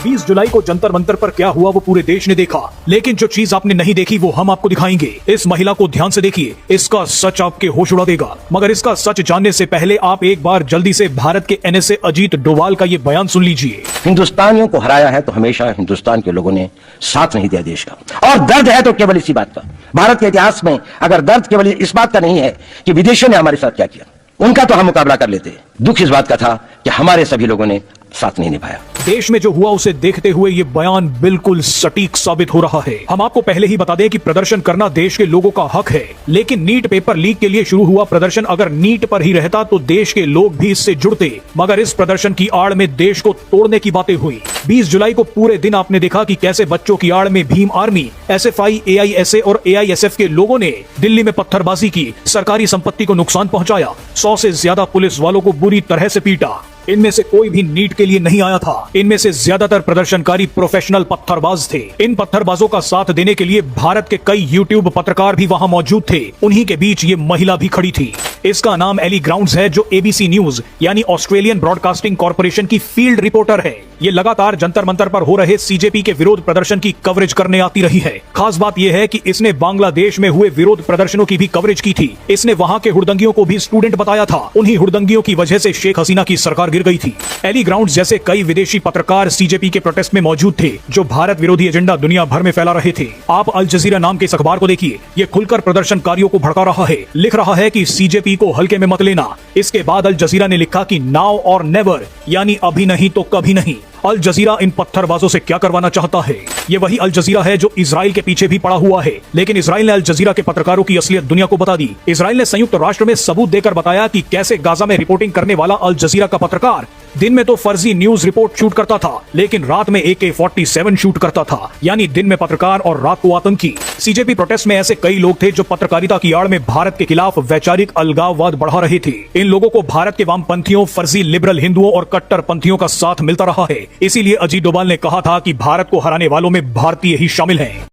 20 जुलाई को जंतर मंतर पर क्या हुआ वो पूरे देश ने देखा, लेकिन जो चीज आपने नहीं देखी वो हम आपको दिखाएंगे। इस महिला को ध्यान से देखिए, इसका सच आपके होश उड़ा देगा। मगर इसका सच जानने से पहले आप एक बार जल्दी से भारत के NSA अजीत डोभाल का ये बयान सुन लीजिए। हिंदुस्तानियों को हराया है तो हमेशा हिंदुस्तान के लोगों ने साथ नहीं दिया देश का, और दर्द है तो केवल इसी बात का। भारत के इतिहास में अगर दर्द केवल इस बात का नहीं है कि विदेशियों ने हमारे साथ क्या किया, उनका तो हम मुकाबला कर लेते। दुख इस बात का था कि हमारे सभी लोगों ने साथ नहीं निभाया। देश में जो हुआ उसे देखते हुए ये बयान बिल्कुल सटीक साबित हो रहा है। हम आपको पहले ही बता दें कि प्रदर्शन करना देश के लोगों का हक है, लेकिन नीट पेपर लीक के लिए शुरू हुआ प्रदर्शन अगर नीट पर ही रहता तो देश के लोग भी इससे जुड़ते। मगर इस प्रदर्शन की आड़ में देश को तोड़ने की बातें हुई। 20 जुलाई को पूरे दिन आपने देखा कि कैसे बच्चों की आड़ में भीम आर्मी, SFI, AISA और AISF के लोगों ने दिल्ली में पत्थरबाजी की, सरकारी संपत्ति को नुकसान पहुंचाया, 100 से ज्यादा पुलिस वालों को बुरी तरह से पीटा। इनमें से कोई भी नीट के लिए नहीं आया था। इनमें से ज्यादातर प्रदर्शनकारी प्रोफेशनल पत्थरबाज थे। इन पत्थरबाजों का साथ देने के लिए भारत के कई YouTube पत्रकार भी वहां मौजूद थे। उन्हीं के बीच ये महिला भी खड़ी थी। इसका नाम एली ग्राउंड्स है, जो ABC न्यूज यानी ऑस्ट्रेलियन ब्रॉडकास्टिंग कॉर्पोरेशन की फील्ड रिपोर्टर है। ये लगातार जंतर मंतर पर हो रहे CJP के विरोध प्रदर्शन की कवरेज करने आती रही है। खास बात यह है कि इसने बांग्लादेश में हुए विरोध प्रदर्शनों की भी कवरेज की थी। इसने वहां के हुड़दंगियों को भी स्टूडेंट बताया था। उन्हीं हुड़दंगियों की वजह से शेख हसीना की सरकार गिर गई थी। एली ग्राउंड्स जैसे कई विदेशी पत्रकार CJP के प्रोटेस्ट में मौजूद थे, जो भारत विरोधी एजेंडा दुनिया भर में फैला रहे थे। आप अल जजीरा नाम के इस अखबार को देखिए, ये खुलकर प्रदर्शनकारियों को भड़का रहा है। लिख रहा है कि CJP को हल्के में मत लेना। इसके बाद अल जजीरा ने लिखा कि नाउ और नेवर, यानी अभी नहीं तो कभी नहीं। अल जजीरा इन पत्थरबाजों से क्या करवाना चाहता है? ये वही अल जजीरा है जो इजराइल के पीछे भी पड़ा हुआ है, लेकिन इजराइल ने अल जजीरा के पत्रकारों की असलियत दुनिया को बता दी। इजराइल ने संयुक्त राष्ट्र में सबूत देकर बताया कि कैसे गाजा में रिपोर्टिंग करने वाला अल जजीरा का पत्रकार दिन में तो फर्जी न्यूज रिपोर्ट शूट करता था, लेकिन रात में AK-47 शूट करता था, यानी दिन में पत्रकार और रात को आतंकी। CJP प्रोटेस्ट में ऐसे कई लोग थे जो पत्रकारिता की आड़ में भारत के खिलाफ वैचारिक अलगाववाद बढ़ा रहे थे। इन लोगों को भारत के वामपंथियों, फर्जी लिबरल हिंदुओं और कट्टरपंथियों का साथ मिलता रहा है। इसीलिए अजीत डोभाल ने कहा था कि भारत को हराने वालों में भारतीय ही शामिल हैं।